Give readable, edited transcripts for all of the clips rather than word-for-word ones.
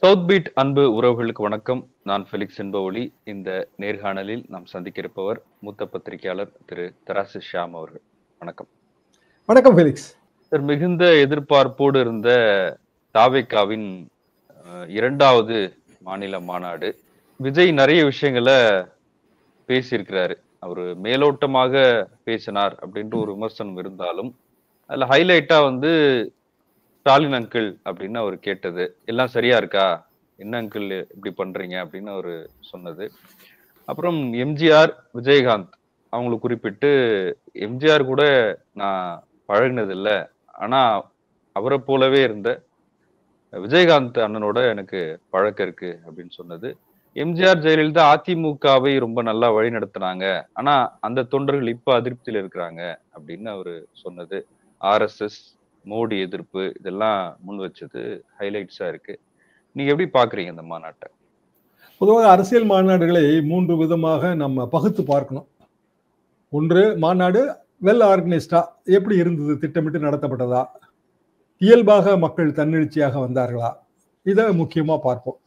South beat அன்பு உறவுகளுக்கு வணக்கம். நான் ஃபெலிக்ஸ் என்பவொலி. இந்த நேர்காணலில் நாம் சந்திக்க இருப்பவர் மூத்த பத்திரிகையாளர் திரு தராசு ஷியாம் அவர்கள். வணக்கம். வணக்கம் ஃபெலிக்ஸ். சார், மிகுந்த எதிர்பார்ப்போடு இருந்த தாவேகாவின் இரண்டாவது மாநில மாநாடு. விஜய் நிறைய விஷயங்களை பேசியிருக்கிறாரு. அவரு மேலோட்டமாக பேசினார் அப்படின்ற ஒரு விமர்சனம் இருந்தாலும் அதுல ஹைலைட்டா ஸ்டாலின் அங்கிள் அப்படின்னு அவர் கேட்டது, எல்லாம் சரியா இருக்கா, என்ன அங்கிள் இப்படி பண்றீங்க அப்படின்னு அவரு சொன்னது. அப்புறம் எம்ஜிஆர், விஜயகாந்த் அவங்களை குறிப்பிட்டு, எம்ஜிஆர் கூட நான் பழகினது இல்லை, ஆனா அவரை போலவே இருந்த விஜயகாந்த் அண்ணனோட எனக்கு பழக்கம் இருக்கு அப்படின்னு சொன்னது. எம்ஜிஆர், ஜெயலலிதா அதிமுகவை ரொம்ப நல்லா வழி நடத்தினாங்க, ஆனா அந்த தொண்டர்கள் இப்ப அதிருப்தியில இருக்கிறாங்க அப்படின்னு அவரு சொன்னது. RSS, மோடி எதிர்ப்பு, இதெல்லாம் முன் வச்சது ஹைலைட்ஸா இருக்கு. நீங்க எப்படி பாக்குறீங்க இந்த மாநாட்டை? பொதுவாக அரசியல் மாநாடுகளை 3 விதமாக நம்ம பகுத்து பார்க்கணும். ஒன்று, மாநாடு வெல் ஆர்கனைஸ்டா எப்படி இருந்தது, திட்டமிட்டு நடத்தப்பட்டதா, இயல்பாக மக்கள் தன்னெழுச்சியாக வந்தார்களா, இதை முக்கியமா பார்ப்போம்.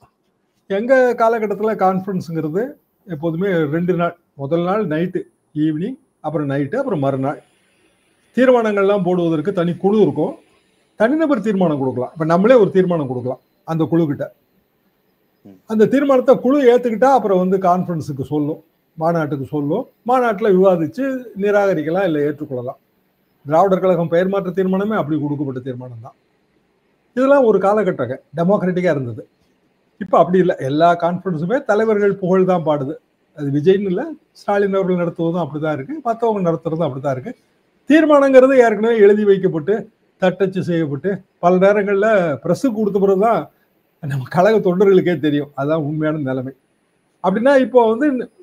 எங்க காலகட்டத்தில் கான்ஃபரன்ஸுங்கிறது எப்போதுமே 2 நாள். முதல் நாள் நைட்டு, ஈவினிங், அப்புறம் நைட்டு, அப்புறம் மறுநாள். தீர்மானங்கள்லாம் போடுவதற்கு தனி குழு இருக்கும். தனிநபர் தீர்மானம் கொடுக்கலாம். இப்ப நம்மளே ஒரு தீர்மானம் கொடுக்கலாம் அந்த குழு கிட்ட. அந்த தீர்மானத்தை குழு ஏத்துக்கிட்டா அப்புறம் கான்ஃபரன்ஸுக்கு சொல்லும், மாநாட்டுக்கு சொல்லும். மாநாட்டில் விவாதிச்சு நிராகரிக்கலாம், இல்லை ஏற்றுக்கொள்ளலாம். திராவிடர் கழகம் பெயர் மாற்ற தீர்மானமே அப்படி கொடுக்கப்பட்ட தீர்மானம் தான். இதெல்லாம் ஒரு காலகட்டம் டெமோக்ராட்டிக்கா இருந்தது. இப்போ அப்படி இல்லை. எல்லா கான்ஃபரன்ஸுமே தலைவர்கள் புகழ் தான் பாடுது. அது விஜய்னு இல்லை, ஸ்டாலின் அவர்கள் நடத்துவதும் அப்படிதான் இருக்கு, மற்றவங்க நடத்துறதும் அப்படிதான் இருக்கு. தீர்மானங்கிறது ஏற்கனவே எழுதி வைக்கப்பட்டு தட்டச்சு செய்யப்பட்டு பல நேரங்களில் பிரஸுக்கு கொடுத்த பிறகுதான் நம்ம கழக தொண்டர்களுக்கே தெரியும் அதான் உண்மையான நிலைமை. அப்படின்னா இப்போ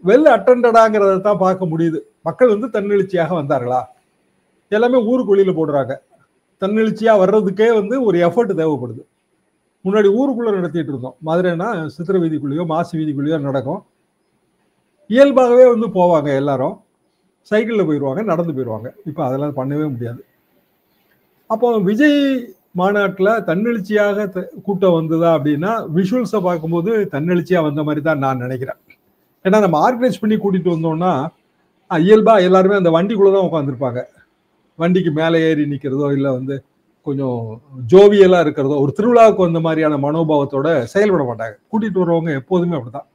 வெல் அட்டண்டடாங்கிறத தான் பார்க்க முடியுது. மக்கள் தன்னெழுச்சியாக வந்தார்களா? எல்லாமே ஊருக்கு வெளியில போடுறாங்க. தன்னெழுச்சியா வர்றதுக்கே ஒரு எஃபர்ட் தேவைப்படுது. முன்னாடி ஊருக்குள்ள நடத்திட்டு இருந்தோம். மதுரைனா சித்திர வீதிக்குள்ளேயோ மாசி வீதிக்குள்ளேயோ நடக்கும். இயல்பாகவே போவாங்க, எல்லாரும் சைக்கிளில் போயிடுவாங்க, நடந்து போயிடுவாங்க. இப்போ அதெல்லாம் பண்ணவே முடியாது. அப்போ விஜய் மாநாட்டில் தன்னெழுச்சியாக கூட்டம் வந்ததா அப்படின்னா, விஷுவல்ஸை பார்க்கும்போது தன்னெழுச்சியாக வந்த மாதிரி தான் நான் நினைக்கிறேன். ஏன்னா நம்ம ஆர்கனைஸ் பண்ணி கூட்டிகிட்டு வந்தோம்னா இயல்பாக எல்லாருமே அந்த வண்டிக்குள்ளே தான் உட்காந்துருப்பாங்க. வண்டிக்கு மேலே ஏறி நிற்கிறதோ இல்லை கொஞ்சம் ஜோவியலாக இருக்கிறதோ, ஒரு திருவிழாவுக்கு வந்த மாதிரியான மனோபாவத்தோட செயல்பட மாட்டாங்க. கூட்டிகிட்டு வரவங்க எப்போதுமே அப்படிதான்.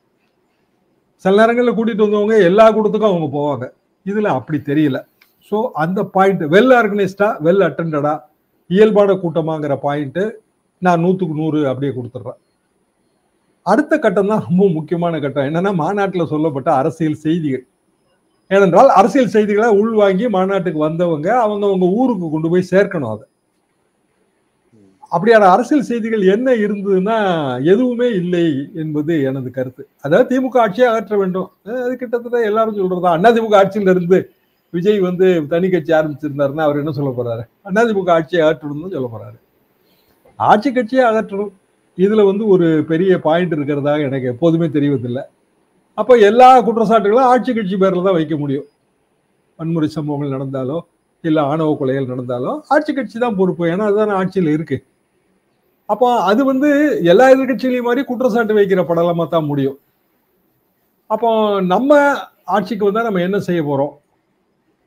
சில நேரங்களில் கூட்டிகிட்டு வந்தவங்க எல்லா கூட்டத்துக்கும் அவங்க போவாங்க. இதில் அப்படி தெரியல. ஸோ அந்த பாயிண்ட், வெல் ஆர்கனைஸ்டா வெல் அட்டண்டடா இயல்பான கூட்டமாங்கிற பாயிண்ட்டு நான் 100க்கு 100 அப்படியே கொடுத்துட்றேன். அடுத்த கட்டம் தான் ரொம்ப முக்கியமான கட்டம். என்னன்னா, மாநாட்டில் சொல்லப்பட்ட அரசியல் செய்திகள். ஏனென்றால் அரசியல் செய்திகளை உள்வாங்கி மாநாட்டுக்கு வந்தவங்க அவங்க ஊருக்கு கொண்டு போய் சேர்க்கணும். அதை அப்படியான அரசியல் செய்திகள் என்ன இருந்ததுன்னா எதுவுமே இல்லை என்பது எனது கருத்து. அதாவது திமுக ஆட்சியை அகற்ற வேண்டும். அது கிட்டத்தட்ட எல்லாரும் சொல்றதா. அதிமுக ஆட்சியில இருந்து விஜய் தனி கட்சி ஆரம்பிச்சிருந்தாருன்னா அவர் என்ன சொல்ல போறாரு? அதிமுக ஆட்சியை அகற்றணும்னு சொல்ல போறாரு. ஆட்சி கட்சியை அகற்றணும், இதுல ஒரு பெரிய பாயிண்ட் இருக்கிறதாக எனக்கு எப்போதுமே தெரிவதில்லை. அப்போ எல்லா குற்றச்சாட்டுகளும் ஆட்சி கட்சி பேர்ல தான் வைக்க முடியும். வன்முறை சம்பவங்கள் நடந்தாலோ இல்லை ஆணவ கொலைகள் நடந்தாலோ ஆட்சி கட்சி தான் பொறுப்பு. ஏன்னா அதுதானே ஆட்சியில் இருக்கு. அப்போ அது எல்லா எதிர்கட்சிகளையும் மாதிரி குற்றச்சாட்டு வைக்கிற படலமா தான் முடியும். அப்போ நம்ம ஆட்சிக்கு நம்ம என்ன செய்ய போறோம்,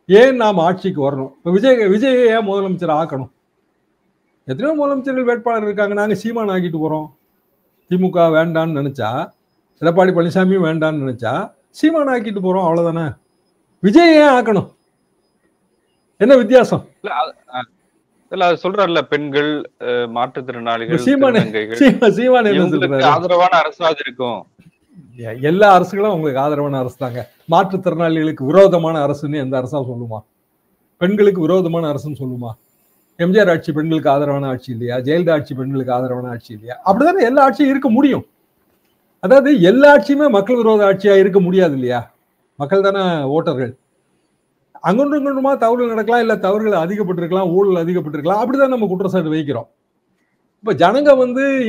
ஏன் நாம் ஆட்சிக்கு வரணும், இப்போ விஜய் ஏன் முதலமைச்சர் ஆக்கணும்? எத்தனையோ முதலமைச்சர்கள் வேட்பாளர் இருக்காங்க. நாங்க சீமான் ஆக்கிட்டு போறோம். திமுக வேண்டான்னு நினைச்சா, எடப்பாடி பழனிசாமி வேண்டான்னு நினைச்சா சீமான் ஆக்கிட்டு போறோம், அவ்வளவுதானே. விஜய் ஏன் ஆக்கணும்? என்ன வித்தியாசம்? சொல்றாருல, பெண்கள், மாற்றுத்திறனாளிகள், ஆதரவான அரசாக இருக்கும். எல்லா அரசுகளும் உங்களுக்கு ஆதரவான அரசு தாங்க. மாற்றுத்திறனாளிகளுக்கு விரோதமான அரசுன்னு எந்த அரசா சொல்லுமா? பெண்களுக்கு விரோதமான அரசுன்னு சொல்லுமா? எம்ஜிஆர் ஆட்சி பெண்களுக்கு ஆதரவான ஆட்சி இல்லையா? ஜெயலலிதா ஆட்சி பெண்களுக்கு ஆதரவான ஆட்சி இல்லையா? அப்படிதானே எல்லா ஆட்சியும் இருக்க முடியும். அதாவது எல்லா ஆட்சியுமே மக்கள் விரோத ஆட்சியா இருக்க முடியாது இல்லையா? மக்கள் தானே ஓட்டர்கள். அங்கொன்று இங்கொன்றுமா தவறுகள் நடக்கலாம், இல்லை தவறுகள் அதிகப்பட்டிருக்கலாம், ஊழல் அதிகப்பட்டிருக்கலாம். அப்படிதான் நம்ம குற்றச்சாட்டு வைக்கிறோம். இப்ப ஜனங்க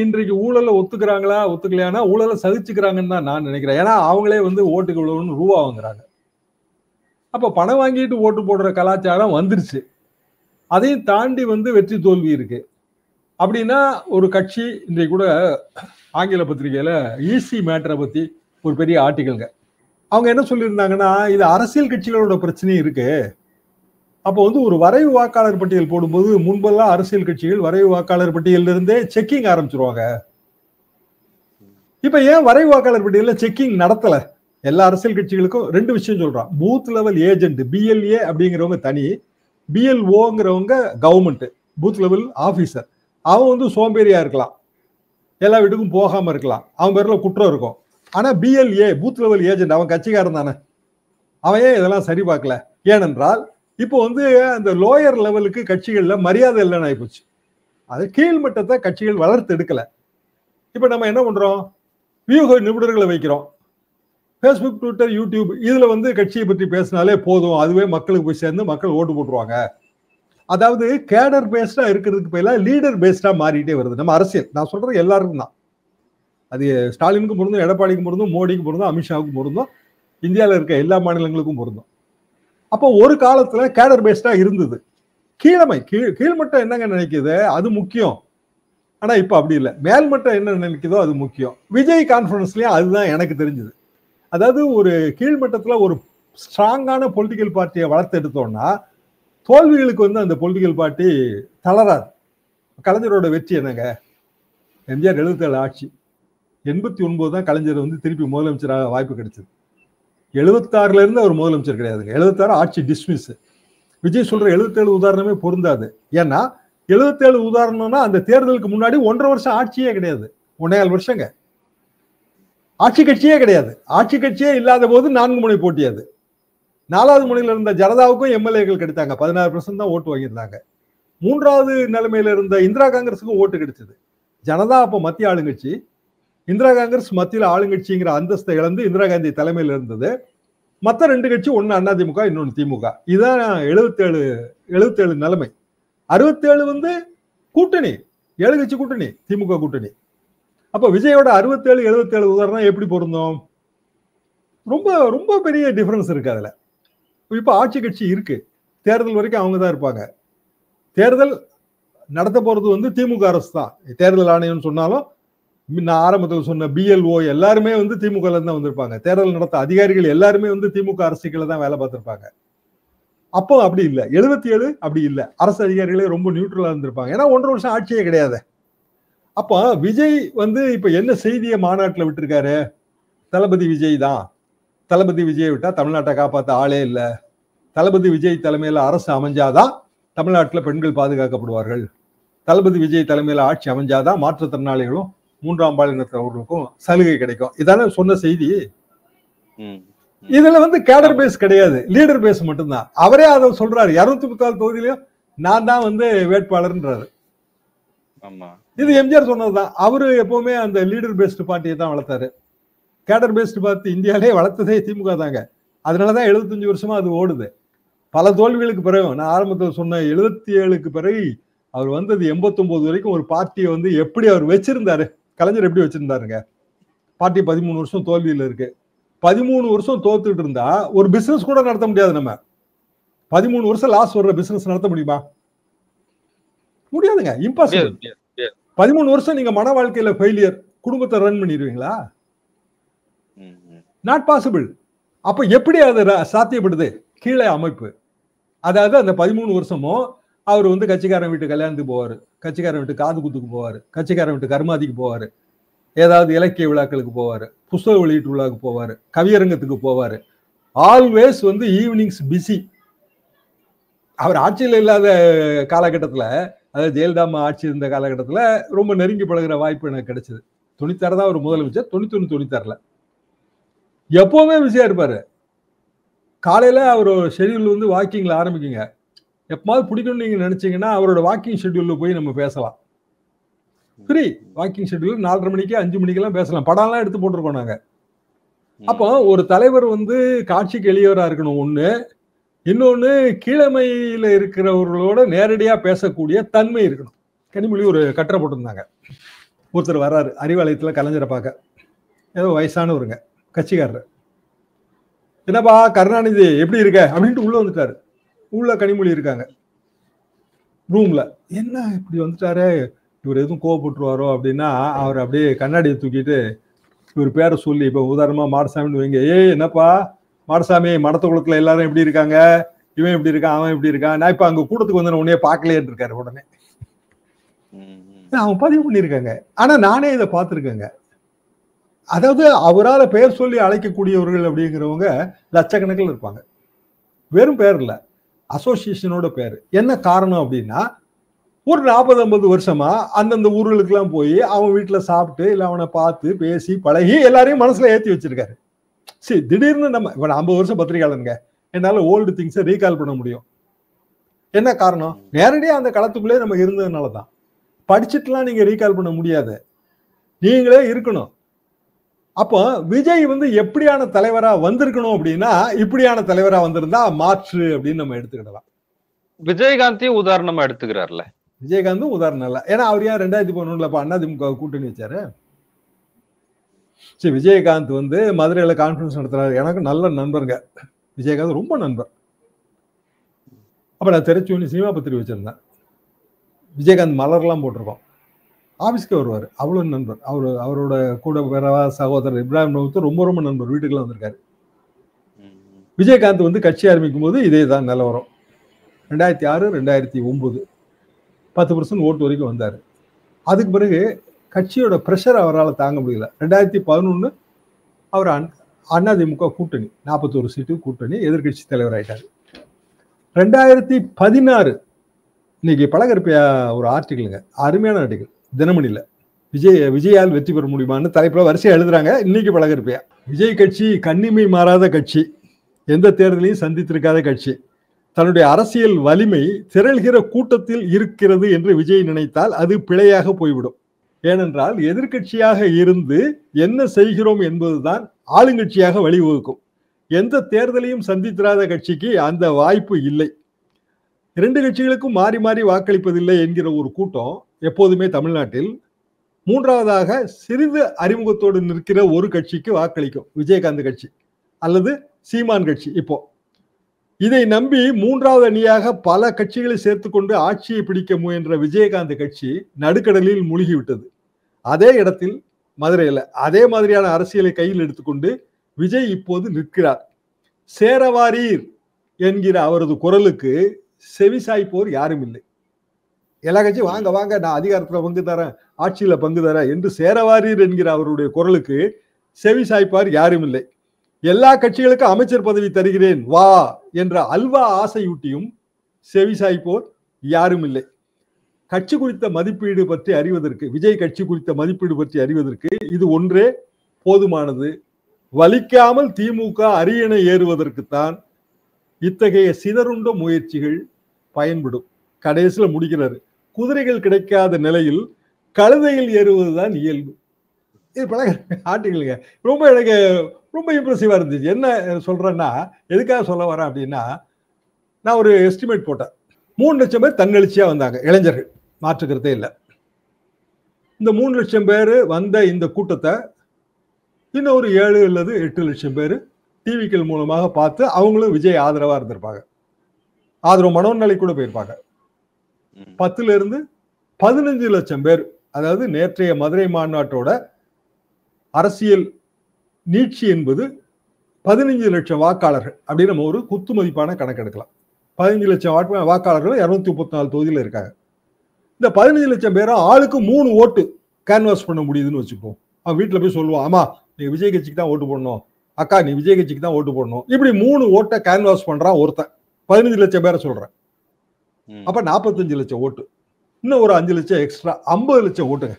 இன்றைக்கு ஊழலை ஒத்துக்கிறாங்களா ஒத்துக்கலையானா ஊழலை சகிச்சுக்கிறாங்கன்னு தான் நான் நினைக்கிறேன். ஏன்னா அவங்களே ஓட்டுக்கு இவ்வளவுன்னு ரூபா வாங்குறாங்க. அப்ப பணம் வாங்கிட்டு ஓட்டு போடுற கலாச்சாரம் வந்துருச்சு. அதையும் தாண்டி வெற்றி தோல்வி இருக்கு. அப்படின்னா ஒரு கட்சி இன்றைக்கு கூட ஆங்கில பத்திரிகையில ஈசி மேட்டரை பத்தி ஒரு பெரிய ஆர்டிகல்ங்க. அவங்க என்ன சொல்லியிருந்தாங்கன்னா, இது அரசியல் கட்சிகளோட பிரச்சனையும் இருக்கு. அப்போ வந்து ஒரு வரைவு வாக்காளர் பட்டியல் போடும்போது முன்பெல்லாம் அரசியல் கட்சிகள் வரைவு வாக்காளர் பட்டியலில் இருந்தே செக்கிங் ஆரம்பிச்சிருவாங்க. இப்ப ஏன் வரைவு வாக்காளர் பட்டியலில் செக்கிங் நடத்தல? எல்லா அரசியல் கட்சிகளுக்கும் ரெண்டு விஷயம் சொல்றான். பூத் லெவல் ஏஜென்ட் பிஎல்ஏ அப்படிங்கிறவங்க தனி, பிஎல்ஓங்கிறவங்க கவர்மெண்ட் பூத் லெவல் ஆபீசர். அவன் வந்து சோம்பேறியா இருக்கலாம், எல்லா வீட்டுக்கும் போகாம இருக்கலாம், அவன் பேர்ல குற்றம் இருக்கும். ஆனா பிஎல்ஏ பூத் லெவல் ஏஜென்ட் அவன் கட்சிக்காரன் தானே, அவன் ஏன் இதெல்லாம் சரி பார்க்கல? ஏனென்றால் இப்போ வந்து அந்த லோயர் லெவலுக்கு கட்சிகள்ல மரியாதை இல்லைன்னு ஆயிப்போச்சு. அது கீழ்மட்டத்தை கட்சிகள் வளர்த்து எடுக்கல. இப்ப நம்ம என்ன பண்றோம்? வியூக நிபுணர்களை வைக்கிறோம். ஃபேஸ்புக், ட்விட்டர், யூடியூப் இதுல வந்து கட்சியை பற்றி பேசினாலே போதும், அதுவே மக்களுக்கு போய் சேர்ந்து மக்கள் ஓட்டு போட்டுருவாங்க. அதாவது கேடர் பேஸ்டா இருக்கிறதுக்கு பதிலா லீடர் பேஸ்டா மாறிட்டே வருது நம்ம அரசியல். நான் சொல்றது எல்லாருக்கும் தான். அது ஸ்டாலினுக்கும் பொருந்தும், எடப்பாடிக்கும் பொருந்தும், மோடிக்கும் பொருந்தும், அமித்ஷாவுக்கும் பொருந்தும், இந்தியாவில் இருக்க எல்லா மாநிலங்களுக்கும் பொருந்தும். அப்போ ஒரு காலத்துல கேடர் பேஸ்டா இருந்தது. கீழ்மட்டம் என்னங்க நினைக்குது அது முக்கியம். ஆனா இப்ப அப்படி இல்லை. மேல்மட்டம் என்ன நினைக்குதோ அது முக்கியம். விஜய் கான்ஃபரன்ஸ்லயும் அதுதான் எனக்கு தெரிஞ்சது. அதாவது ஒரு கீழ்மட்டத்துல ஒரு ஸ்ட்ராங்கான பொலிட்டிக்கல் பார்ட்டியை வளர்த்து எடுத்தோம்னா தோல்விகளுக்கு வந்து அந்த பொலிட்டிக்கல் பார்ட்டி தளராது. கலைஞரோட வெற்றி என்னங்க? எம்ஜிஆர் 77 ஆட்சி, 89 தான் கலைஞர் வந்து திருப்பி முதலமைச்சராக வாய்ப்பு கிடைச்சது. 76ல இருந்து அவர் முதலமைச்சர் கிடையாதுங்க. 76 ஆட்சி டிஸ்மிஸ். விஜய் சொல்ற 77 உதாரணமே பொருந்தாது. ஏன்னா 77 உதாரணம்னா அந்த தேர்தலுக்கு முன்னாடி 1.5 வருஷம் ஆட்சியே கிடையாது, 1.5 வருஷங்க ஆட்சி கட்சியே கிடையாது. ஆட்சி கட்சியே இல்லாத போது 4 முனை போட்டி. அது 4வது முனையில் இருந்த ஜனதாவுக்கும் எம்எல்ஏக்கள் கிடைத்தாங்க, 16% தான் ஓட்டு வாங்கியிருந்தாங்க. 3வது நிலைமையில இருந்த இந்திரா காங்கிரஸுக்கும் ஓட்டு கிடைச்சது. ஜனதா அப்ப மத்திய ஆளுங்கட்சி, இந்திரா காங்கிரஸ் மத்தியில் ஆளுங்கட்சிங்கிற அந்தஸ்தை இழந்து இந்திரா காந்தி தலைமையில் இருந்தது. மற்ற 2 கட்சி, ஒன்னு அதிமுக, இன்னொன்னு திமுக. இதுதான் 77 நிலைமை. 67 வந்து கூட்டணி, 7 கட்சி கூட்டணி, திமுக கூட்டணி. அப்ப விஜயோட 67, 77 உதாரணம் எப்படி பொருந்தும்? ரொம்ப ரொம்ப பெரிய டிஃபரன்ஸ் இருக்கு அதுல. இப்ப ஆட்சி கட்சி இருக்கு, தேர்தல் வரைக்கும் அவங்க தான் இருப்பாங்க. தேர்தல் நடத்த போறது வந்து திமுக அரசு தான். தேர்தல் ஆணையம் சொன்னாலும் நான் ஆரம்பத்தில் சொன்ன பிஎல்ஓ எல்லாருமே வந்து திமுக தான் வந்திருப்பாங்க. தேர்தல் நடத்த அதிகாரிகள் எல்லாருமே வந்து திமுக அரசுகளை தான் வேலை பார்த்திருப்பாங்க. அப்போ அப்படி இல்லை. 77 அப்படி இல்லை. அரசு அதிகாரிகளே ரொம்ப நியூட்ரலா இருந்திருப்பாங்க. ஏன்னா 1.5 வருஷம் ஆட்சியே கிடையாது. அப்போ விஜய் வந்து இப்ப என்ன செய்தியை மாநாட்டில் விட்டுருக்காரு? தளபதி விஜய் தான். தளபதி விஜயை விட்டா தமிழ்நாட்டை காப்பாற்ற ஆளே இல்லை. தளபதி விஜய் தலைமையில அரசு அமைஞ்சாதான் தமிழ்நாட்டில் பெண்கள் பாதுகாக்கப்படுவார்கள். தளபதி விஜய் தலைமையில ஆட்சி அமைஞ்சாதான் மாற்றுத்திறனாளிகளும் 3ஆம் பாலினத்தவர்களுக்கும் சலுகை கிடைக்கும். இதான சொன்ன செய்தி. இதுல வந்து கேடர் பேஸ் கிடையாது, லீடர் பேஸ் மட்டும்தான். அவரே அதை சொல்றாரு. 234 தொகுதியிலையும் நான் தான் வந்து வேட்பாளர்ன்றாரு. இது எம்ஜிஆர் சொன்னதுதான். அவரு எப்பவுமே அந்த லீடர் பேஸ்டு பார்ட்டியை தான் வளர்த்தாரு. கேடர் பேஸ்டு பார்ட்டி இந்தியாவிலே வளர்த்ததே திமுக தாங்க. அதனாலதான் 75 வருஷமா அது ஓடுது. பல தோல்விகளுக்கு பிறகு, நான் ஆரம்பத்தில் சொன்ன 77க்கு பிறகு அவர் வந்தது 89 வரைக்கும் ஒரு பார்ட்டியை வந்து எப்படி அவர் வச்சிருந்தாரு, கலைஞர் எப்படி வச்சிருந்தாருங்க. பார்ட்டி 13 வருஷம் தோல்வியில் இருக்கு. 13 வருஷம் தோத்துட்டு இருந்தா ஒரு பிசினஸ் கூட நடத்த முடியாது. நம்ம 13 வருஷம் லாஸ் வர்ற பிசினஸ் நடத்த முடியுமா? முடியாதுங்க, இம்பாசிபிள். 13 வருஷம் நீங்க மன வாழ்க்கையில ஃபெயிலியர், குடும்பத்தை ரன் பண்ணிடுவீங்களா? Not possible. அப்ப எப்படி அது சாத்தியப்படுது? கீழே அமைப்பு. அதாவது அந்த 13 வருஷமும் அவர் வந்து கட்சிக்காரன் வீட்டு கல்யாணத்துக்கு போவாரு, கட்சிக்காரன் வீட்டு காது குத்துக்கு போவாரு, கட்சிக்காரன் வீட்டு கர்மாதிக்கு போவாரு, ஏதாவது இலக்கிய விழாக்களுக்கு போவாரு, புஸ்தக வெளியீட்டு விழாவுக்கு போவாரு, கவியரங்கத்துக்கு போவாரு. ஆல்வேஸ் வந்து ஈவினிங்ஸ் பிஸி. அவர் ஆட்சியில் இல்லாத காலகட்டத்தில், அதாவது ஜெயலலிதா ஆட்சி இருந்த காலகட்டத்தில் ரொம்ப நெருங்கி பழகிற வாய்ப்பு எனக்கு கிடைச்சது. 96 தான் ஒரு முதலமைச்சர், 91, 96ல எப்பவுமே பிஸியா இருப்பாரு. காலையில அவர் ஷெட்யூல் வந்து வாக்கிங்ல ஆரம்பிக்குங்க. எப்பமாவது பிடிக்கும்னு நீங்க நினைச்சீங்கன்னா அவரோட வாக்கிங் ஷெட்யூல்ல போய் நம்ம பேசலாம். ஃப்ரீ வாக்கிங் ஷெட்யூல் 4:30 மணிக்கு 5 மணிக்கெல்லாம் பேசலாம். படம்லாம் எடுத்து போட்டிருக்கோம் நாங்க. அப்போ ஒரு தலைவர் வந்து காட்சிக்கு எளியவரா இருக்கணும் ஒண்ணு, இன்னொன்னு கீழமையில இருக்கிறவர்களோட நேரடியா பேசக்கூடிய தன்மை இருக்கணும். கனிமொழி ஒரு கட்டுரை போட்டிருந்தாங்க. ஒருத்தர் வர்றாரு அறிவாலயத்துல கலைஞரை பார்க்க, ஏதோ வயசானவருங்க, கட்சிக்காரர். என்னப்பா கருணாநிதி எப்படி இருக்க அப்படின்ட்டு உள்ள வந்துட்டாரு. உள்ள கனிமொழி இருக்காங்க ரூம்ல. என்ன இப்படி வந்துட்டாரு, இவர் எதுவும் கோவப்பட்டுருவாரோ அப்படின்னா அவர் அப்படியே கண்ணாடியை தூக்கிட்டு இவர் பேரை சொல்லி, இப்ப உதாரணமா மாடசாமின்னு வைங்க, என்னப்பா மாடசாமி, மடத்த குளத்துல எல்லாரும் எப்படி இருக்காங்க, இவன் எப்படி இருக்கான், அவன் எப்படி இருக்கான், நான் இப்ப அங்க கூட்டத்துக்கு வந்து உடனே பார்க்கலையே இருக்காரு. உடனே அவன் பதிவு பண்ணியிருக்காங்க. ஆனா நானே இதை பார்த்திருக்கேங்க. அதாவது அவரால் பெயர் சொல்லி அழைக்கக்கூடியவர்கள் அப்படிங்கிறவங்க லட்சக்கணக்கில் இருப்பாங்க. வெறும் பேர் இல்ல, அசோசியேஷனோட பேர். என்ன காரணம் அப்படின்னா, ஒரு 40-50 வருஷமா அந்தந்த ஊர்களுக்கு எல்லாம் போய் அவன் வீட்டுல சாப்பிட்டு இல்ல அவனை பார்த்து பேசி பழகி எல்லாரையும் மனசுல ஏத்தி வச்சிருக்காரு. சரி, திடீர்னு நம்ம 50 வருஷம் பத்திரிகையாளருங்க, என்னால ஓல்டு திங்ஸை ரீகால் பண்ண முடியும். என்ன காரணம்? நேரடியா அந்த களத்துக்குள்ளே நம்ம இருந்ததுனாலதான். படிச்சுட்டுலாம் நீங்க ரீகால் பண்ண முடியாது, நீங்களே இருக்கணும். அப்போ விஜய் எப்படியான தலைவரா வந்திருக்கணும் அப்படின்னா, இப்படியான தலைவரா வந்திருந்தா மாற்று அப்படின்னு நம்ம எடுத்துக்கிடலாம். விஜயகாந்தையும் உதாரணமா எடுத்துக்கிறார்ல. விஜயகாந்தும் உதாரணம் இல்ல. ஏன்னா அவர் ஏன் 2011 அதிமுக கூட்டணி வச்சாரு? சரி, விஜயகாந்த் மதுரையில கான்ஃபரன்ஸ் நடத்துறாரு. எனக்கு நல்ல நண்பருங்க விஜயகாந்த், ரொம்ப நண்பர். அப்ப நான் திருச்சி சினிமா பத்திரிகை வச்சிருந்தேன். விஜயகாந்த் மலர்லாம் போட்டிருக்கோம். ஆபீஸ்க்கு வருவார், அவ்வளவு நண்பர். அவரோட கூட வேறவா சகோதரர் இப்ராஹிம் ரவுத் ரொம்ப ரொம்ப நண்பர், வீட்டுக்குலாம் வந்திருக்காரு. விஜயகாந்த் கட்சி ஆரம்பிக்கும் போது இதே தான் நிலவரம். 2006, 2009 10% ஓட்டு வரைக்கும் வந்தார். அதுக்கு பிறகு கட்சியோட பிரஷர் அவரால் தாங்க முடியல. 2011 அவர் அதிமுக கூட்டணி 41 சீட்டு கூட்டணி எதிர்கட்சி தலைவர் ஆயிட்டாரு. 2016 இன்னைக்கு பழகருப்பையா ஒரு ஆர்டிகிளுங்க, அருமையான ஆர்டிகிள், தினமணியில. விஜயால் வெற்றி பெற முடியுமான்னு தலைப்புல வரிசையா எழுதுறாங்க. இன்னைக்கு பழகருப்பையா, விஜய் கட்சி கண்ணிமை மாறாத கட்சி, எந்த தேர்தலையும் சந்தித்திருக்காத கட்சி, தன்னுடைய அரசியல் வலிமை திரள்கிற கூட்டத்தில் இருக்கிறது என்று விஜய் நினைத்தால் அது பிழையாக போய்விடும். ஏனென்றால் எதிர்கட்சியாக இருந்து என்ன செய்கிறோம் என்பதுதான் ஆளுங்கட்சியாக வழிவகுக்கும். எந்த தேர்தலையும் சந்தித்திராத கட்சிக்கு அந்த வாய்ப்பு இல்லை. 2 கட்சிகளுக்கும் மாறி மாறி வாக்களிப்பதில்லை என்கிற ஒரு கூட்டம் எப்போதுமே தமிழ்நாட்டில் 3வதாக சிறிது அறிமுகத்தோடு நிற்கிற ஒரு கட்சிக்கு வாக்களிக்கும், விஜயகாந்த் கட்சி அல்லது சீமான் கட்சி. இப்போ இதை நம்பி 3வது அணியாக பல கட்சிகளை சேர்த்துக்கொண்டு ஆட்சியை பிடிக்க முயன்ற விஜயகாந்த் கட்சி நடுக்கடலில் மூழ்கிவிட்டது. அதே இடத்தில் மதுரையில அதே மாதிரியான அரசியலை கையில் எடுத்துக்கொண்டு விஜய் இப்போது நிற்கிறார். சேரவாரீர் என்கிற அவரது குரலுக்கு செவிசாய்ப்போர் யாரும் இல்லை. எல்லா கட்சியும் வாங்க வாங்க, நான் அதிகாரத்துல பங்கு தரேன், ஆட்சியில பங்கு தரேன் என்று சேரவாரீர் என்கிற அவருடைய குரலுக்கு செவிசாய்ப்பார் யாரும் இல்லை. எல்லா கட்சிகளுக்கும் அமைச்சர் பதவி தருகிறேன் வா என்ற அல்வா ஆசையூட்டியும் செவிசாய்ப்போர் யாரும் இல்லை. கட்சி குறித்த மதிப்பீடு பற்றி அறிவதற்கு, விஜய் கட்சி குறித்த மதிப்பீடு பற்றி அறிவதற்கு இது ஒன்றே போதுமானது. வலிக்காமல் திமுக அரியணை ஏறுவதற்குத்தான் இத்தகைய சிதறுண்ட முயற்சிகள் பயன்படும். கடைசியில முடிக்கிறாரு, குதிரைகள் கிடைக்காத நிலையில் கழுதையில் ஏறுவதுதான் இயல்பு. இது பல ஆர்டிகளுங்க. ரொம்ப எனக்கு ரொம்ப இம்ப்ரெசிவா இருந்துச்சு. என்ன சொல்றேன்னா, எதுக்காக சொல்ல வரேன் அப்படின்னா, நான் ஒரு எஸ்டிமேட் போட்டேன். 3 லட்சம் பேர் தன்னெழுச்சியா வந்தாங்க, இளைஞர்கள், மாற்றுக்கிறதே இல்லை. இந்த 3 லட்சம் பேர் வந்த இந்த கூட்டத்தை இன்னும் ஒரு 7 அல்லது 8 லட்சம் பேர் டிவிக்கள் மூலமாக பார்த்து அவங்களும் விஜய் ஆதரவா இருந்திருப்பாங்க. ஆதரவு மனோநிலை கூட போயிருப்பாங்க. 10 இருந்து 15 லட்சம் பேர், அதாவது நேற்றைய மதுரை மாநாட்டோட அரசியல் நீட்சி என்பது 15 லட்சம் வாக்காளர்கள் அப்படின்னு நம்ம ஒரு குத்து மதிப்பான கணக்கு எடுக்கலாம். 15 லட்சம் வாக்காளர்கள் 234 தொகுதியில் இருக்காங்க. இந்த 15 லட்சம் பேரும் ஆளுக்கு 3 ஓட்டு கேன்வாஸ் பண்ண முடியுதுன்னு வச்சுப்போம். அவன் வீட்டில் போய் சொல்லுவான், ஆமா நீ விஜய் கட்சிக்கு தான் ஓட்டு போடணும், அக்கா நீ விஜய் கட்சிக்கு தான் ஓட்டு போடணும். இப்படி 3 ஓட்டை கேன்வாஸ் பண்றான் ஒருத்தன். 15 லட்சம் பேரை சொல்றேன். அப்ப 45 லட்சம் ஓட்டு, இன்னும் ஒரு 5 லட்சம் எக்ஸ்ட்ரா, 50 லட்சம் ஓட்டுங்க.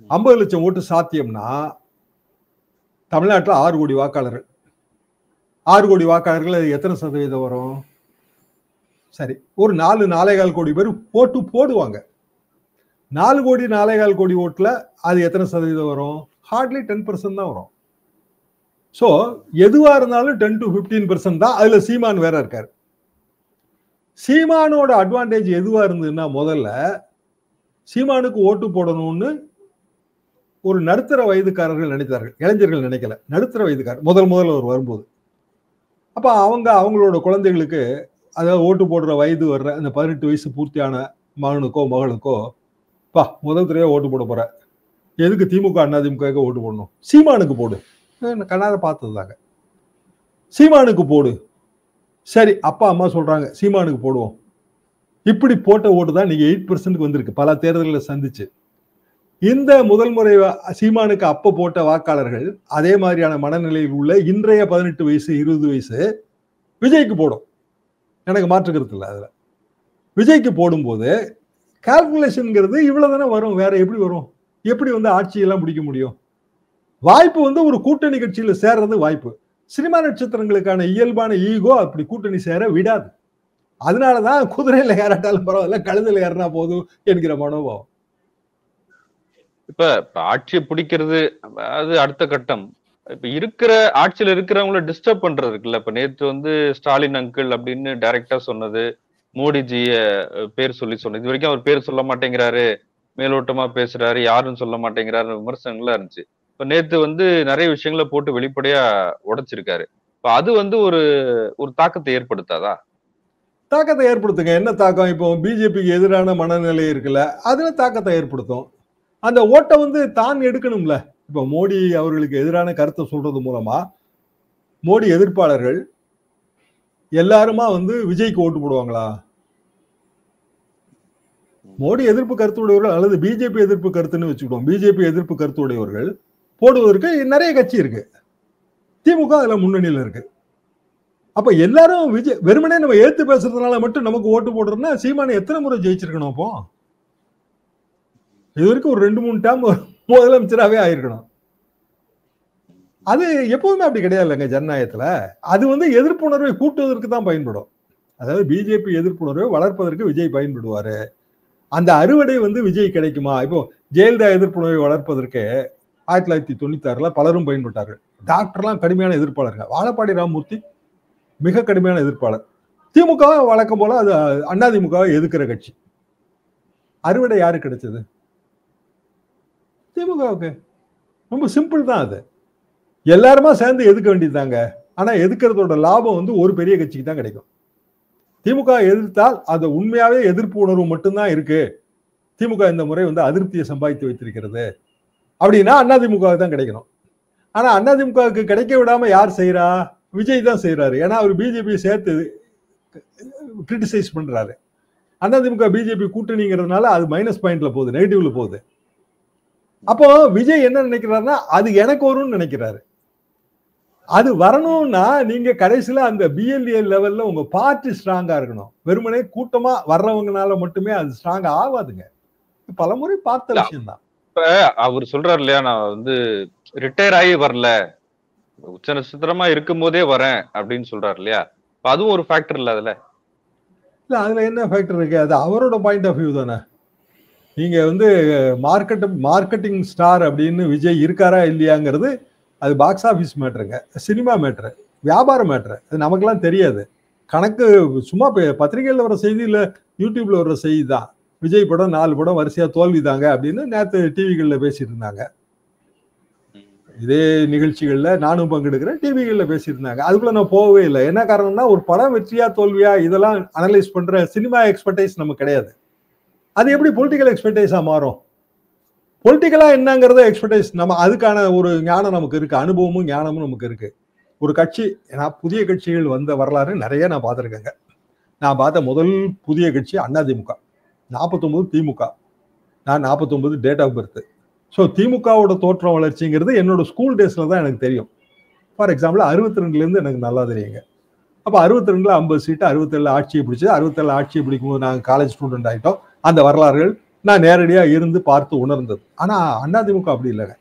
50 லட்சம் ஓட்டு சாத்தியம்னா தமிழ்நாட்டில் 6 கோடி வாக்காளர்கள். 6 கோடி வாக்காளர்கள் எத்தனை சதவீதம் வரும்? சரி, ஒரு 4-4.25 கோடி பேர் ஓட்டு போடுவாங்க. 4 கோடி 4.25 கோடி ஓட்டுல அது எத்தனை சதவீதம் வரும்? ஹார்ட்லி 10% தான் வரும். சோ எதுவா இருந்தாலும் 10 to 15% தான். அதுல சீமான் வேற இருக்காரு. சீமானோட அட்வான்டேஜ் எதுவா இருந்ததுன்னா, முதல்ல சீமானுக்கு ஓட்டு போடணும்னு ஒரு நடுத்தர வயதுக்காரர்கள் நினைத்தார்கள், இளைஞர்கள் நினைக்கல. நடுத்தர வயதுக்காரர் முதல்ல அவர் வரும்போது, அப்ப அவங்களோட குழந்தைகளுக்கு, அதாவது ஓட்டு போடுற வயது வர்ற அந்த 18 வயசு பூர்த்தியான மகனுக்கோ மகளுக்கோ முதல் தடவையா ஓட்டு போட போற, எதுக்கு திமுக அதிமுக ஓட்டு போடணும்? சீமானுக்கு போடு. கண்ணார பார்த்ததுதாங்க. சீமானுக்கு போடு. சரி, அப்பா அம்மா சொல்றாங்க சீமானுக்கு போடுவோம். இப்படி போட்ட ஓட்டு தான் நீங்க 8% வந்திருக்கு பல தேர்தல்களை சந்திச்சு. இந்த முதல் முறை சீமானுக்கு அப்ப போட்ட வாக்காளர்கள் அதே மாதிரியான மனநிலையில் உள்ள இன்றைய 18 வயசு 20 வயசு விஜய்க்கு போடும். எனக்கு மாற்றுக்கிறது இல்லை. அதுல விஜய்க்கு போடும்போது கால்குலேஷன்ங்கிறது இவ்வளவுதானே வரும். வேற எப்படி வரும்? எப்படி ஆட்சியெல்லாம் பிடிக்க முடியும்? வாய்ப்பு ஒரு கூட்டணி கட்சியில சேர்றது வாய்ப்பு. சினிமா நட்சத்திரங்களுக்கான இயல்பான ஈகோ அப்படி கூட்டணி சேர விடாது. அதனாலதான் குதிரையில ஏறாட்டாலும் பரவாயில்ல, கழுதையில ஏறினா போதும் என்கிற மனோபாவம். இப்ப ஆட்சியை பிடிக்கிறது அது அடுத்த கட்டம். இப்ப இருக்கிற ஆட்சியில இருக்கிறவங்கள டிஸ்டர்ப் பண்றது இருக்குல்ல. இப்ப நேத்து ஸ்டாலின் அங்கிள் அப்படின்னு டைரக்டா சொன்னது, மோடிஜிய பேர் சொல்லி சொன்னது. இது வரைக்கும் அவர் பேர் சொல்ல மாட்டேங்கிறாரு, மேலோட்டமா பேசுறாரு, யாரும் சொல்ல மாட்டேங்கிறாரு விமர்சனங்கள்லாம் இருந்துச்சு. இப்ப நேத்து நிறைய விஷயங்களை போட்டு வெளிப்படையா உடைச்சிருக்காரு. இப்ப அது ஒரு ஒரு தாக்கத்தை ஏற்படுத்தாதா? தாக்கத்தை ஏற்படுத்துங்க. என்ன தாக்கம்? இப்போ பிஜேபிக்கு எதிரான மனநிலை இருக்குல்ல, அதுல தாக்கத்தை ஏற்படுத்தும். அந்த ஓட்டை தான் எடுக்கணும்ல. இப்ப மோடி அவர்களுக்கு எதிரான கருத்தை சொல்றது மூலமா மோடி எதிர்ப்பாளர்கள் எல்லாருமா விஜய்க்கு ஓட்டு போடுவாங்களா? மோடி எதிர்ப்பு கருத்து உடையவர்கள் அல்லது பிஜேபி எதிர்ப்பு கருத்துன்னு வச்சுக்கிட்டோம். பிஜேபி எதிர்ப்பு கருத்து உடையவர்கள் போடுவதற்கு நிறைய கட்சி இருக்கு. திமுக அதுல முன்னணியில இருக்கு. அப்ப எல்லாரும் விஜய் வெறுமனே நம்ம ஏத்து பேசுறதுனால மட்டும் நமக்கு ஓட்டு போடுறோம்னா சீமானு எத்தனை முறை ஜெயிச்சிருக்கணும்? அப்போ இது வரைக்கும் ஒரு 2-3 டேம் முதலமைச்சராகவே ஆயிருக்கணும். அது எப்போதுமே அப்படி கிடையாதுங்க ஜனநாயகத்துல. அது எதிர்ப்புணர்வை கூட்டுவதற்கு தான் பயன்படும். அதாவது பிஜேபி எதிர்ப்புணர்வை வளர்ப்பதற்கு விஜய் பயன்படுவாரு. அந்த அறுவடை விஜய் கிடைக்குமா? இப்போ ஜெயலலிதா எதிர்ப்புணர்வை வளர்ப்பதற்கு 1996 பலரும் பயன்பட்டார்கள். டாக்டர்லாம் கடுமையான எதிர்ப்பாளர்கள். வாழப்பாடி ராமமூர்த்தி மிக கடுமையான எதிர்ப்பாளர். திமுக வழக்கம் போல அது அதிமுகவை எதிர்க்கிற கட்சி. அறுவடை யாரு கிடைச்சது? திமுகவுக்கு. ரொம்ப சிம்பிள் தான் அது. எல்லாருமா சேர்ந்து எதுக்க வேண்டியதுதாங்க. ஆனா எதுக்கிறதோட லாபம் ஒரு பெரிய கட்சிக்கு தான் கிடைக்கும். திமுக எதிர்த்தால் அது உண்மையாவே எதிர்ப்பு உணர்வு மட்டும்தான் இருக்கு. திமுக இந்த முறை அதிருப்தியை சம்பாதித்து வைத்திருக்கிறது அப்படின்னா அதிமுக தான் கிடைக்கணும். ஆனா அதிமுகவுக்கு கிடைக்க விடாம யார் செய்யறா? விஜய் தான் செய்யறாரு. ஏன்னா அவர் பிஜேபி சேர்த்து கிரிட்டிசைஸ் பண்றாரு. அதிமுக பிஜேபி கூட்டணிங்கிறதுனால அது மைனஸ் பாயிண்ட்ல போகுது, நெகட்டிவ்ல போகுது. அப்போ விஜய் என்ன நினைக்கிறாருன்னா அது எனக்கு வரும்னு நினைக்கிறாரு. அது வரணும்னா நீங்க கடைசியில அந்த பிஎல்ஏ லெவல்ல உங்க பார்ட்டி ஸ்ட்ராங்கா இருக்கணும். வெறுமனே கூட்டமா வர்றவங்கனால மட்டுமே அது ஸ்ட்ராங் ஆகாதுங்க. பலமுறை பார்த்த விஷயம் தான். இப்ப அவர் சொல்றாரு இல்லையா, நான் ரிட்டையர் ஆகி வரல, உச்ச நட்சத்திரமா இருக்கும் போதே வரேன் அப்படின்னு சொல்றாரு இல்லையா? அதுவும் ஒரு ஃபேக்டர் இல்ல அதுல. இல்ல அதுல என்ன ஃபேக்டர் இருக்கு? அது அவரோட பாயிண்ட் ஆஃப் வியூ தானே. நீங்க மார்க்கெட்டிங் ஸ்டார் அப்படின்னு விஜய் இருக்காரா இல்லையாங்கிறது அது பாக்ஸ் ஆஃபீஸ் மேட்டருங்க, சினிமா மேட்ரு, வியாபார மேட்ரு. அது நமக்கெல்லாம் தெரியாது. கணக்கு சும்மா பத்திரிகையில் வர செய்தி இல்லை, யூடியூப்ல வர்ற செய்தி தான். விஜய் படம் 4 படம் வரிசையா தோல்விதாங்க அப்படின்னு நேற்று டிவிகளில் பேசிட்டு இருந்தாங்க. இதே நிகழ்ச்சிகள்ல நானும் பங்கெடுக்கிறேன், டிவிகளில் பேசிட்டு இருந்தாங்க. அதுக்குள்ள நான் போகவே இல்லை. என்ன காரணம்னா ஒரு படம் வெற்றியா தோல்வியா இதெல்லாம் அனலைஸ் பண்ற சினிமா எக்ஸ்பர்டைஸ் நமக்கு கிடையாது. அது எப்படி பொலிட்டிக்கல் எக்ஸ்பர்டைஸா மாறும்? பொலிட்டிக்கலா என்னங்கிறத எக்ஸ்பர்டைஸ் நம்ம அதுக்கான ஒரு ஞானம் நமக்கு இருக்கு, அனுபவமும் ஞானமும் நமக்கு இருக்கு. ஒரு கட்சி, ஏன்னா புதிய கட்சிகள் வந்த வரலாறு நிறைய நான் பார்த்துருக்கேங்க. நான் பார்த்த முதல் புதிய கட்சி அதிமுக. 49 திமுக. நான் 49 டேட் ஆஃப் பர்த். ஸோ திமுகவோட தோற்றம் வளர்ச்சிங்கிறது என்னோட ஸ்கூல் டேஸ்ல தான் எனக்கு தெரியும். ஃபார் எக்ஸாம்பிள் 62லேருந்து எனக்கு நல்லா தெரியுங்க. அப்போ 62ல் 50 சீட்டு, 67 ஆட்சியை பிடிச்சி, 67 ஆட்சியை பிடிக்கும்போது நாங்கள் காலேஜ் ஸ்டூடெண்ட் ஆகிட்டோம். அந்த வரலாறுகள் நான் நேரடியாக இருந்து பார்த்து உணர்ந்தது. ஆனால் அதிமுக அப்படி இல்லைங்க.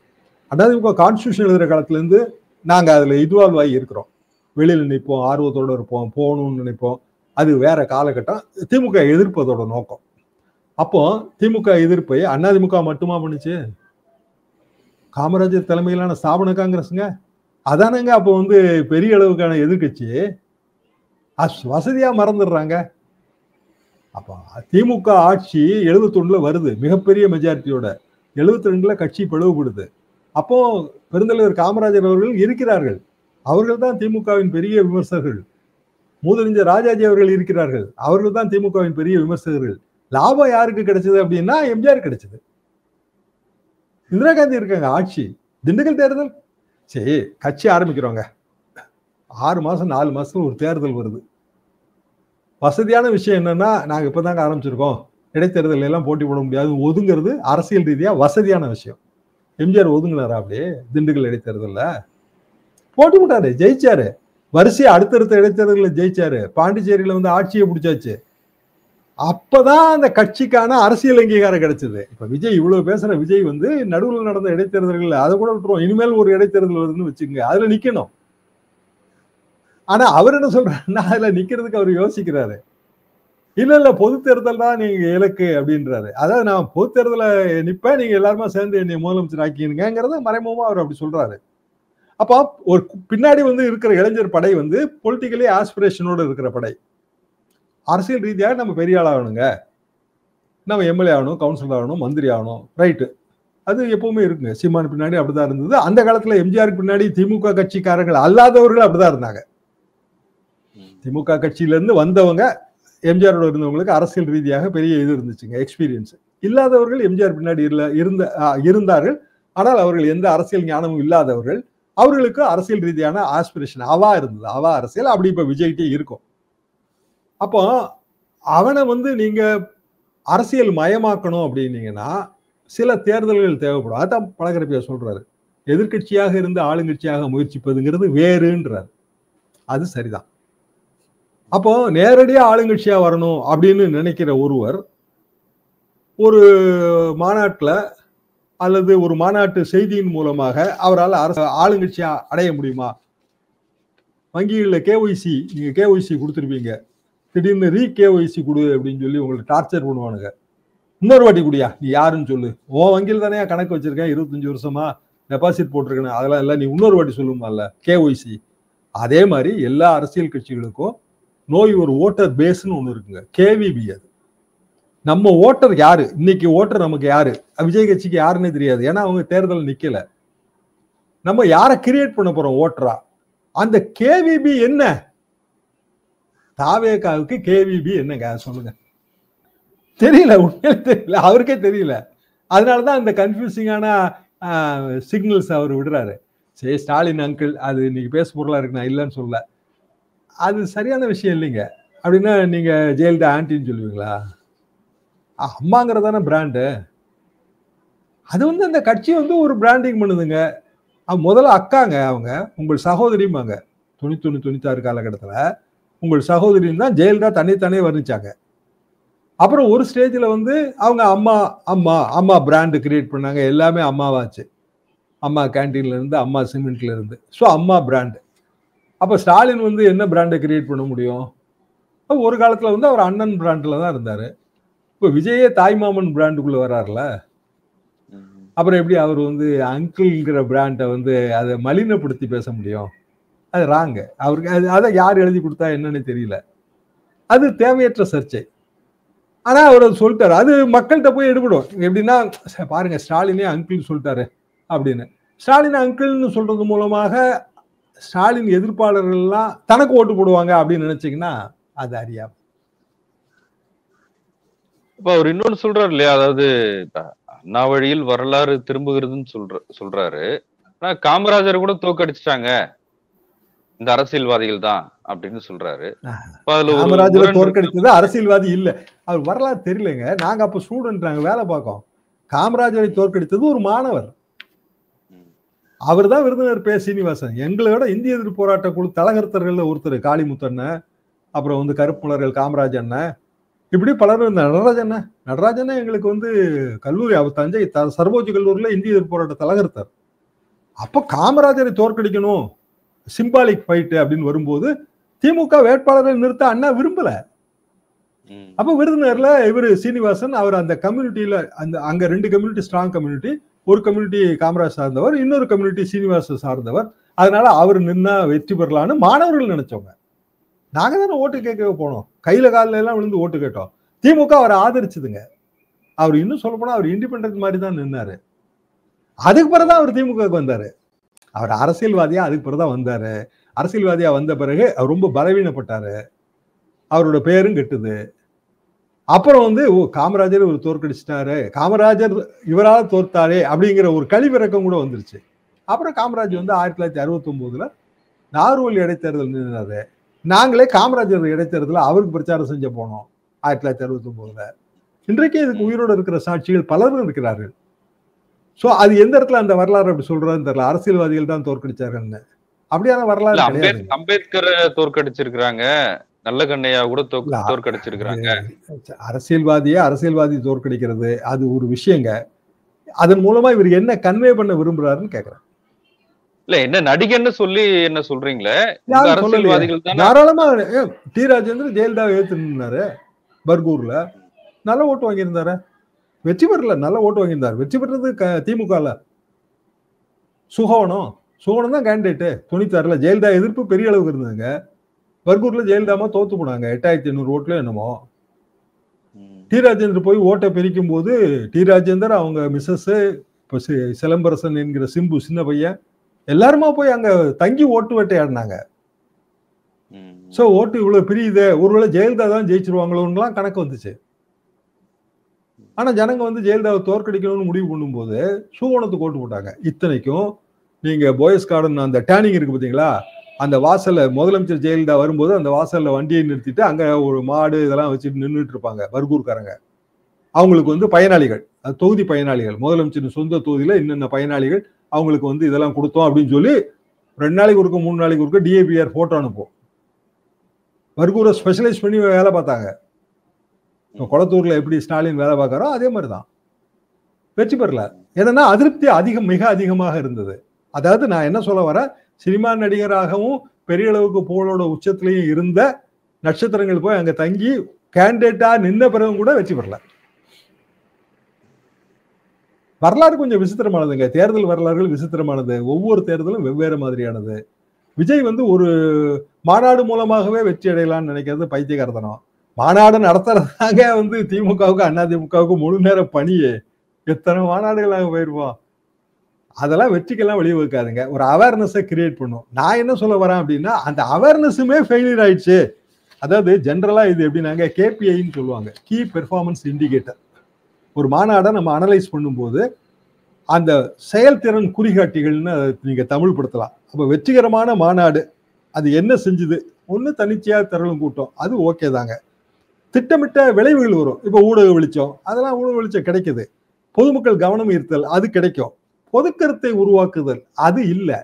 அதிமுக கான்ஸ்டியூஷன் எழுதுகிற காலத்துலேருந்து நாங்கள் அதில் இன்வால்வ் ஆகி இருக்கிறோம். வெளியில் நிற்போம், ஆர்வத்தோடு இருப்போம், போகணும்னு நினைப்போம். அது வேற காலகட்டம். திமுக எதிர்ப்பதோட நோக்கம். அப்போ திமுக எதிர்ப்பை அதிமுக மட்டுமா பண்ணுச்சு? காமராஜர் தலைமையிலான ஸ்தாபன காங்கிரஸுங்க அதானங்க அப்போ பெரிய அளவுக்கான எதிர்கட்சி. வசதியா மறந்துடுறாங்க. அப்போ திமுக ஆட்சி 71ல வருது, மிகப்பெரிய மெஜாரிட்டியோட. 72ல கட்சி பிளவுபடுது. அப்போ பெருந்தலைவர் காமராஜர் அவர்கள் இருக்கிறார்கள். அவர்கள் தான் திமுகவின் பெரிய விமர்சகர்கள். மூதறிஞர் ராஜாஜி அவர்கள் இருக்கிறார்கள். அவர்கள் தான் திமுகவின் பெரிய விமர்சகர்கள். லாபம் யாருக்கு கிடைச்சது அப்படின்னா எம்ஜிஆர் கிடைச்சது. இந்திரா காந்தி இருக்காங்க ஆட்சி. திண்டுக்கல் தேர்தல் சரி கட்சி ஆரம்பிக்கிறோங்க, 6 மாசம் 4 மாசத்துல ஒரு தேர்தல் வருது. வசதியான விஷயம் என்னன்னா, நாங்க இப்பதாங்க ஆரம்பிச்சிருக்கோம், இடைத்தேர்தல் எல்லாம் போட்டி போட முடியாது, ஒதுங்கிறது அரசியல் ரீதியா வசதியான விஷயம். எம்ஜிஆர் ஒதுங்கினாரா அப்படியே திண்டுக்கல் இடைத்தேர்தல்ல? போட்டி போட்டாரு, ஜெயிச்சாரு. வரிசையா அடுத்தடுத்த இடைத்தேர்தலில் ஜெயிச்சாரு. பாண்டிச்சேரியில வந்து ஆட்சியை பிடிச்சாச்சு. அப்பதான் அந்த கட்சிக்கான அரசியல் அங்கீகாரம் கிடைச்சது. இப்ப விஜய் இவ்வளவு பேசுற விஜய் வந்து நடுவில் நடந்த இடைத்தேர்தல்கள் அதை கூட விட்டுருவோம், இனிமேல் ஒரு இடைத்தேர்தல் வருதுன்னு வச்சுக்கோங்க, அதுல நிக்கணும். ஆனா அவர் என்ன சொல்றாருன்னா, அதுல நிக்கிறதுக்கு அவர் யோசிக்கிறாரு. இல்ல பொது தேர்தல் தான் நீங்க இலக்கு அப்படின்றாரு. அதாவது நான் பொது தேர்தல நிப்பேன், நீங்க எல்லாருமே சேர்ந்து என்னை முதலமைச்சர் ஆக்கிங்கிறத மறைமுகமா அவர் அப்படி சொல்றாரு. அப்ப ஒரு பின்னாடி வந்து இருக்கிற இளைஞர் படை வந்து பொலிட்டிக்கலி ஆஸ்பிரேஷனோட இருக்கிற படை. அரசியல் ரீதியாக நம்ம பெரிய ஆள் ஆகணுங்க, நம்ம எம்எல்ஏ ஆகணும், கவுன்சிலர் ஆகணும், மந்திரி ஆகணும், ரைட்டு. அது எப்பவுமே இருக்குங்க. சீமான் பின்னாடி அப்படிதான் இருந்தது. அந்த காலத்துல எம்ஜிஆருக்கு பின்னாடி திமுக கட்சிக்காரர்கள் அல்லாதவர்கள் அப்படிதான் இருந்தாங்க. திமுக கட்சியில இருந்து வந்தவங்க, எம்ஜிஆரோட இருந்தவங்களுக்கு அரசியல் ரீதியாக பெரிய இது இருந்துச்சுங்க, எக்ஸ்பீரியன்ஸ். இல்லாதவர்கள் எம்ஜிஆர் பின்னாடி இருந்தார்கள். ஆனால் அவர்கள் எந்த அரசியல் ஞானமும் இல்லாதவர்கள். அவர்களுக்கு அரசியல் ரீதியான ஆஸ்பிரேஷன் அவா இருந்தது, அவா அரசியல். அப்படி இப்ப விஜய்கிட்டே இருக்கும். அப்போ அவனை வந்து நீங்க அரசியல் மயமாக்கணும் அப்படின்னீங்கன்னா சில தேர்தல்கள் தேவைப்படும். அதான் பழகரப்பியா சொல்றாரு, எதிர்கட்சியாக இருந்து ஆளுங்கட்சியாக முயற்சிப்பதுங்கிறது வேறுன்றார். அது சரிதான். அப்போ நேரடியா ஆளுங்கட்சியா வரணும் அப்படின்னு நினைக்கிற ஒருவர் ஒரு மாநாட்டில் அல்லது ஒரு மாநாட்டு செய்தியின் மூலமாக அவரால் ஆளுங்கட்சியா அடைய முடியுமா? வங்கிகளில் கேஒய்சி, நீங்க கேஒய்சி கொடுத்துருப்பீங்க, திடீர்னு கேஒய்சி கொடு அப்படின்னு சொல்லி உங்களை டார்ச்சர் பண்ணுவானுங்க. இன்னொரு வாட்டி குடியா, நீ யாருன்னு சொல்லு, உன் வங்கியில் தானே கணக்கு வச்சிருக்கேன், 25 வருஷமா டெபாசிட் போட்டிருக்கேன், அதெல்லாம் இல்லை, நீ இன்னொரு வாட்டி சொல்லுமால கேஒய்சி. அதே மாதிரி எல்லா அரசியல் கட்சிகளுக்கும் நோய் ஒரு ஓட்டர் பேஸ்ன்னு ஒன்று இருக்குங்க, கேவிபி. அது நம்ம ஓட்டர் யாரு, இன்னைக்கு ஓட்டர் நமக்கு யாரு, விஜய் கட்சிக்கு யாருன்னே தெரியாது, ஏன்னா அவங்க தேர்தல் நிக்கல. நம்ம யாரை கிரியேட் பண்ண போறோம் ஓட்டரா? அந்த கேவிபி என்ன? தாவேகாவுக்கு கேவிபி என்னங்க சொல்லுங்க? தெரியல, உண்மையில தெரியல, அவருக்கே தெரியல. அதனாலதான் அந்த கன்ஃபியூசிங்கான சிக்னல்ஸ் அவர் விடுறாரு. சரி, ஸ்டாலின் அங்கிள் அது இன்னைக்கு பேச பொருளா இருக்கு, நான் இல்லைன்னு சொல்ல, அது சரியான விஷயம் இல்லைங்க. அப்படின்னா நீங்க ஜெயலலிதா ஆன்டின்னு சொல்லுவீங்களா? அம்மாங்கிறதான பிராண்டு. அது வந்து அந்த கட்சி வந்து ஒரு பிராண்டிங் பண்ணுதுங்க. முதல்ல அக்காங்க, அவங்க உங்கள் சகோதரியுமாங்க. 91 96 காலகட்டத்தில் உங்கள் சகோதரின்னு தான் ஜெயலலிதா தன்னைத்தானே வர்ணிச்சாங்க. அப்புறம் ஒரு ஸ்டேஜ்ல வந்து அவங்க அம்மா அம்மா அம்மா பிராண்டு கிரியேட் பண்ணாங்க. எல்லாமே அம்மாவாச்சு. அம்மா கேன்டீன்ல இருந்து, அம்மா சிமெண்ட்ல இருந்து, ஸோ அம்மா பிராண்டு. அப்ப ஸ்டாலின் வந்து என்ன பிராண்டை கிரியேட் பண்ண முடியும்? ஒரு காலத்துல வந்து அவர் அண்ணன் பிராண்ட்ல தான் இருந்தாரு. இப்போ விஜயே தாய்மாமன் பிராண்டுக்குள்ள வர்றாருல, அப்புறம் எப்படி அவர் வந்து அங்கிள்ங்கிற பிராண்டை வந்து அதை மலினப்படுத்தி பேச முடியும்? அது ராங்க. அவருக்கு அதை யார் எழுதி கொடுத்தா என்னன்னு தெரியல. அது தேவையற்ற சர்ச்சை. ஆனா அவர் சொல்லிட்டாரு, அது மக்கள்கிட்ட போய் எடுபடும். எப்படின்னா, பாருங்க ஸ்டாலினே அங்கிள் சொல்லிட்டாரு அப்படின்னு. ஸ்டாலின் அங்கிள்னு சொல்றது மூலமாக ஸ்டாலின் எதிர்ப்பாளர்கள் எல்லாம் தனக்கு ஓட்டு போடுவாங்க அப்படின்னு நினைச்சீங்கன்னா அது அறியாம. இப்ப அவர் இன்னொன்னு சொல்றாரு இல்லையா, அதாவது அண்ணா வழியில் வரலாறு திரும்புகிறதுன்னு சொல்றாரு. ஆனா காமராஜர் கூட தோக்கடிச்சிட்டாங்க இந்த அரசியல்வாதிகள் தான் அப்படின்னு சொல்றாரு. காமராஜரை தோற்கடித்தது அரசியல்வாதி இல்ல, அவர் வரலாறு தெரியலங்க. நாங்க அப்ப ஸ்டூடெண்ட், நாங்க வேலை பார்க்கோம். காமராஜரை தோற்கடித்தது ஒரு மாணவர். அவர் தான் விருதுநகர் பே. சீனிவாசன். எங்களோட இந்திய எதிர்ப்பு போராட்ட குழு தலகர்த்தர்கள் ஒருத்தர் காளிமுத்தண்ண, அப்புறம் வந்து கருப்புலர்கள் காமராஜ் அண்ணன், இப்படி பலரும் இருந்தார். நடராஜன் எங்களுக்கு வந்து கல்லூரி, அவர் தஞ்சை சர்வோஜி கல்லூரியில் இந்திய எதிர்ப்பு போராட்ட தலகர்த்தர். அப்ப காமராஜரை தோற்கடிக்கணும், சிம்பாலிக் ஃபைட் அப்படின்னு வரும்போது திமுக வேட்பாளரை நிறுத்த அண்ணா விரும்பல. அப்ப விருதுநகர்ல இவர் சீனிவாசன், அவர் அந்த கம்யூனிட்டியில, அந்த அங்க 2 கம்யூனிட்டி ஸ்ட்ராங் கம்யூனிட்டி, ஒரு கம்யூனிட்டி காமராஜ் சார்ந்தவர், இன்னொரு கம்யூனிட்டி சீனிவாசன் சார்ந்தவர். அதனால அவர் நின்னா வெற்றி பெறலான்னு மாணவர்கள் நினைச்சவங்க. நாங்க தானே ஓட்டு கேட்கவே போனோம், கையில காலில எல்லாம் விழுந்து ஓட்டு கேட்டோம். திமுக அவரை ஆதரிச்சுதுங்க. அவர் இன்னும் சொல்ல போனா அவர் இண்டிபெண்டன்ட் மாதிரி தான் நின்னாரு. அதுக்கு பிறகுதான் அவர் திமுகவுக்கு வந்தாரு. அவர் அரசியல்வாதியா அதுக்கு பிறகுதான் வந்தாரு. அரசியல்வாதியா வந்த பிறகு அவர் ரொம்ப பலவீனப்பட்டாரு, அவரோட பேரும் கெட்டுது. அப்புறம் வந்து காமராஜர் ஒரு தோற்கடிச்சிட்டாரு, காமராஜர் இவரால் தோற்றாரே அப்படிங்கிற ஒரு கழிவிறக்கம் கூட வந்துருச்சு. அப்புறம் காமராஜ் வந்து 1969ல நாகர்கோவில் இடைத்தேர்தல் நின்றாரு. நாங்களே காமராஜர் இடைத்தேர்தலில் அவருக்கு பிரச்சாரம் செஞ்ச போனோம் 1969ல. இன்றைக்கே இதுக்கு உயிரோடு இருக்கிற சாட்சிகள் பலரும் இருக்கிறார்கள். சோ அது எந்த இடத்துல அந்த வரலாறு அப்படி சொல்றதுன்னு தெரியல. அரசியல்வாதிகள் தான் தோற்கடிச்சாங்கன்னு. அப்படியான வரலாறு கிடையாது. அம்பேத்கரை தோற்கடிச்சிருக்கிறாங்க, நல்ல கண்ணையா கூட தோற்கடிச்சிருக்கிறாங்க. அரசியல்வாதி தோற்கடிக்கிறது அது ஒரு விஷயங்க. அதன் மூலமா இவர் என்ன கன்வே பண்ண விரும்புறாருன்னு கேக்குறேன். இல்ல என்ன நடிகன்னு சொல்லி என்ன சொல்றீங்களே, அரசியல்வாதிகள் தான் தாராளமா. டி ராஜேந்திரன் ஜெயலலிதாவை ஏத்து நின்னாரு பர்கூர்ல, நல்ல ஓட்டு வாங்கியிருந்தாரு. வெற்றி பெறல, நல்ல ஓட்டு வாங்கியிருந்தார். வெற்றி பெற்றது திமுகல. சுகவனம் தான் கேண்டிடேட் 96ல. ஜெயலலிதா எதிர்ப்பு பெரிய அளவுக்கு இருந்ததுங்க. பர்கூர்ல ஜெயலலிதாமா தோத்து போனாங்க 8500 ஓட்டுல என்னமோ. டி ராஜேந்தர் போய் ஓட்டை பிரிக்கும் போது டி ராஜேந்தர், அவங்க மிஸ்ஸஸ், சிலம்பரசன் என்கிற சிம்பு சின்ன பையன் எல்லாருமா போய் அங்க தங்கி ஓட்டு வேட்டையாடினாங்க. சோ ஓட்டு இவ்வளவு பிரியுது, ஒருவேளை ஜெயலலிதா தான் ஜெயிச்சிருவாங்களோன்னு கணக்கு வந்துச்சு. ஆனா ஜனங்க வந்து ஜெயலலிதாவை தோற்கடிக்கணும்னு முடிவு பண்ணும்போது சுகவனத்துக்கு ஓட்டு போட்டாங்க. இத்தனைக்கும் நீங்க போயஸ் கார்டன் அந்த டேனிங் இருக்கு பாத்தீங்களா, அந்த வாசல்ல முதலமைச்சர் ஜெயலலிதா வரும்போது அந்த வாசல்ல வண்டியை நிறுத்திட்டு அங்க ஒரு மாடு இதெல்லாம் வச்சுட்டு நின்றுட்டு இருப்பாங்க பர்கூர்காரங்க. அவங்களுக்கு வந்து பயனாளிகள், அது தொகுதி பயனாளிகள், முதலமைச்சர் சொந்த தொகுதியில இன்னென்ன பயனாளிகள், அவங்களுக்கு வந்து இதெல்லாம் கொடுத்தோம் அப்படின்னு சொல்லி 2 நாளைக்கு ஒருக்க 3 நாளைக்கு ஒருக்க டிஏபிஆர் போட்டோ அனுப்பும். பர்கூரை ஸ்பெஷலைஸ் பண்ணி வேலை பார்த்தாங்க. கொளத்தூர்ல எப்படி ஸ்டாலின் வேலை பார்க்கறோ அதே மாதிரிதான். வெற்றி பெறல. ஏன்னா அதிருப்தி மிக அதிகமாக இருந்தது. அதாவது நான் என்ன சொல்ல வரேன், சினிமா நடிகராகவும் பெரிய அளவுக்கு புகழோட உச்சத்திலையும் இருந்த நட்சத்திரங்கள் போய் அங்க தங்கி கேண்டிடேட்டா நின்ன பிறகும் கூட வெற்றி பெறல. வரலாறு கொஞ்சம் விசித்திரமானதுங்க. தேர்தல் வரலாறுகள் விசித்திரமானது. ஒவ்வொரு தேர்தலும் வெவ்வேறு மாதிரியானது. விஜய் வந்து ஒரு மாநாடு மூலமாகவே வெற்றி அடையலாம்னு நினைக்கிறது பைத்தியகாரத்தனம். மாநாடு நடத்துறதாங்க வந்து திமுகவுக்கு அதிமுகவுக்கு முழு நேர பணியே. எத்தனை மாநாடுகளாக போயிருப்போம். அதெல்லாம் வெற்றிக்கெல்லாம் வழிவகுக்காதுங்க. ஒரு அவேர்னஸை கிரியேட் பண்ணும். நான் என்ன சொல்ல வரேன் அப்படின்னா, அந்த அவேர்னஸுமே ஃபெயிலியர் ஆயிடுச்சு. அதாவது ஜென்ரலா இது எப்படின்னாங்க, கேபிஐன்னு சொல்லுவாங்க, கீ பெர்ஃபார்மன்ஸ் இண்டிகேட்டர். ஒரு மாநாடை நம்ம அனலைஸ் பண்ணும்போது அந்த செயல்திறன் குறிகாட்டிகள்னு நீங்க தமிழ் படுத்தலாம். அப்ப வெற்றிகரமான மாநாடு அது என்ன செஞ்சுது? ஒண்ணு தனிச்சையா திரளும் கூட்டம், அது ஓகே தாங்க. திட்டமிட்ட விளைவுகள் வரும். இப்ப ஊடக வெளிச்சம், அதெல்லாம் ஊடக வெளிச்சம் கிடைக்குது. பொதுமக்கள் கவனம் ஈர்த்தல் அது கிடைக்கும். பொதுக்கருத்தை உருவாக்குதல் அது இல்லை.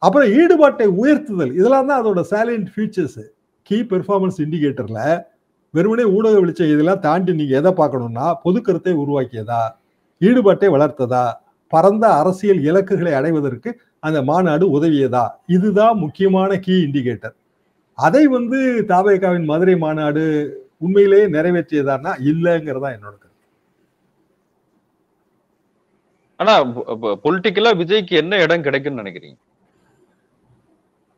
அப்புறம் ஈடுபாட்டை உயர்த்துதல், இதெல்லாம் தான் அதோட சாலியன்ட் ஃபீச்சர்ஸ். கீ பெர்ஃபார்மன்ஸ் இண்டிகேட்டர்ல வெறுமனே ஊடக வெளிச்சம் இதெல்லாம் தாண்டி நீங்க எதை பார்க்கணும்னா, பொதுக்கருத்தை உருவாக்கியதா, ஈடுபாட்டை வளர்த்ததா, பரந்த அரசியல் இலக்குகளை அடைவதற்கு அந்த மாநாடு உதவியதா, இதுதான் முக்கியமான கீ இண்டிகேட்டர். அதை வந்து தவேகாவின் மதுரை மாநாடு உண்மையிலேயே நிறைவேற்றியதானா இல்லைங்கிறதா என்னோட கருத்து. ஆனா பொலிட்டிக்கலா விஜய்க்கு என்ன இடம் கிடைக்கும்னு நினைக்கிறீங்க?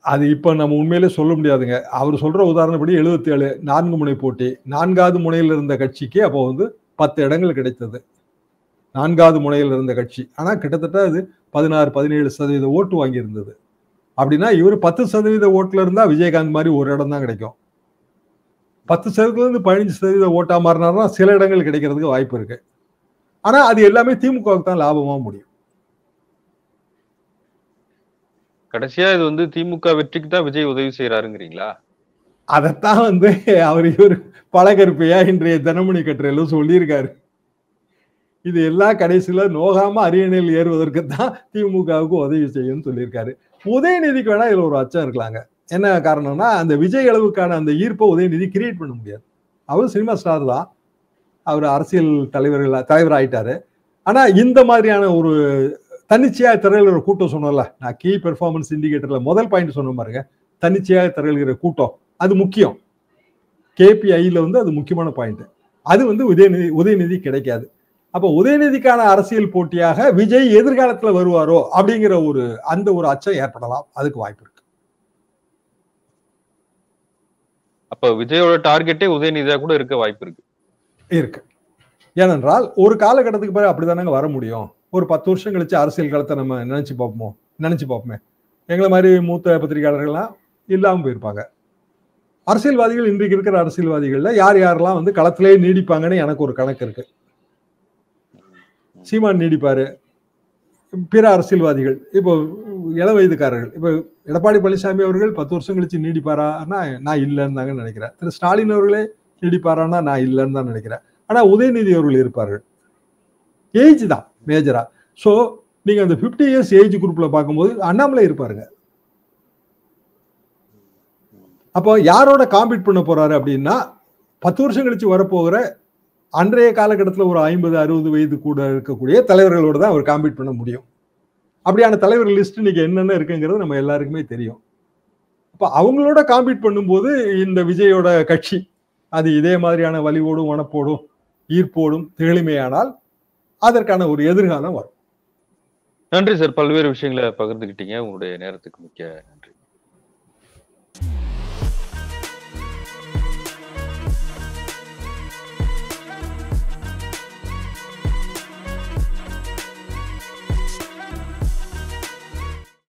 அது இப்ப நம்ம உண்மையிலே சொல்ல முடியாதுங்க. அவர் சொல்ற உதாரணப்படி 77 4 முனை போட்டி, 4வது முனையில் இருந்த கட்சிக்கு அப்போ வந்து 10 இடங்கள் கிடைத்தது. 4வது முனையில் இருந்த கட்சி. ஆனா கிட்டத்தட்ட அது 16-17% ஓட்டு வாங்கி இருந்தது. அப்படின்னா இவர் 10% ஓட்டுல இருந்தா விஜயகாந்த் மாதிரி ஒரு இடம் தான் கிடைக்கும். 10% 15% ஓட்டா மாறினார்னா சில இடங்கள் கிடைக்கிறதுக்கு வாய்ப்பு இருக்கு. ஆனா அது எல்லாமே திமுகவுக்கு தான் லாபமா முடியும். கடைசியா இது வந்து திமுக வெற்றிக்கு தான் விஜய் உதவி செய்யறாருங்கிறீங்களா? அதைத்தான் வந்து அவர் இவர் பழகருப்பையா இன்றைய தினமணி கட்டுரையில சொல்லியிருக்காரு. இது எல்லாம் கடைசியில நோகாம அரியணையில் ஏறுவதற்கு தான் திமுகவுக்கு உதவி செய்யும் சொல்லியிருக்காரு. உதயநிதிக்கு வேணா இதுல ஒரு அச்சம் இருக்கலாங்க. என்ன காரணம்னா, அந்த விஜய் அளவுக்கான அந்த ஈர்ப்பை உதயநிதி கிரியேட் பண்ண முடியாது. அவர் சினிமா ஸ்டார் தான், அவர் அரசியல் தலைவர் ஆயிட்டாரு. ஆனா இந்த மாதிரியான ஒரு தன்னிச்சையா திரளுகிற கூட்டம் சொன்னல, நான் கீ பெர்ஃபார்மன்ஸ் இண்டிகேட்டர்ல முதல் பாயிண்ட் சொன்ன பாருங்க, தன்னிச்சையாக திரளுகிற கூட்டம் அது முக்கியம். கேபிஐல வந்து அது முக்கியமான பாயிண்ட். அது வந்து உதயநிதி கிடைக்காது. அப்ப உதயநிதிக்கான அரசியல் போட்டியாக விஜய் எதிர்காலத்துல வருவாரோ அப்படிங்கிற அந்த ஒரு அச்சம் ஏற்படலாம். அதுக்கு வாய்ப்பு இருக்கு. அப்ப விஜயோட டார்கெட்டே உதயநிதியா கூட இருக்க வாய்ப்பு இருக்கு. ஏனென்றால் ஒரு காலகட்டத்துக்கு பிறகு அப்படிதானங்க வர முடியும். ஒரு 10 வருஷம் கழிச்சு அரசியல் காலத்தை நம்ம நினைச்சு பார்ப்போமே. எங்களை மாதிரி மூத்த பத்திரிகையாளர்கள்லாம் இல்லாம போயிருப்பாங்க. அரசியல்வாதிகள் இன்றைக்கு இருக்கிற அரசியல்வாதிகள்ல யார் யாரெல்லாம் வந்து களத்திலேயே நீடிப்பாங்கன்னு எனக்கு ஒரு கணக்கு இருக்கு. சீமான் நீடிப்பாரு. பிற அரசியல்வாதிகள் இப்போ இள வயதுக்காரர்கள், இப்போ எடப்பாடி பழனிசாமி அவர்கள் 10 வருஷம் கழிச்சு நீடிப்பாரான்னா நான் இல்லைன்னு தாங்க நினைக்கிறேன். திரு ஸ்டாலின் அவர்களே நீடிப்பாரான்னா நான் இல்லைன்னு தான் நினைக்கிறேன். ஆனா உதயநிதி அவர்கள் இருப்பார்கள். ஏஜ் தான் மேஜரா. ஸோ நீங்க அந்த 50 இயர்ஸ் ஏஜ் குரூப்ல பார்க்கும்போது அண்ணாமலை இருப்பாருங்க. அப்போ யாரோட காம்பீட் பண்ண போறாரு அப்படின்னா 10 வருஷம் கழிச்சு வரப்போகிற அன்றைய காலகட்டத்தில் ஒரு 50-60 வயது கூட இருக்கக்கூடிய தலைவர்களோட தான் அவர் காம்பீட் பண்ண முடியும். அப்படியான தலைவர் லிஸ்ட் இன்னைக்கு என்னென்ன இருக்குங்கிறது நம்ம எல்லாருக்குமே தெரியும். அப்ப அவங்களோட காம்பீட் பண்ணும்போது இந்த விஜயோட கட்சி அது இதே மாதிரியான வலிவோடும் வனப்போடும் ஈர்ப்போடும் தெளிமையானால் அதற்கான ஒரு எதிர்காலம் வரும். நன்றி சார். பல்வேறு விஷயங்களை பகிர்ந்துக்கிட்டீங்க. உங்களுடைய நேரத்துக்கு மிக்க நன்றி.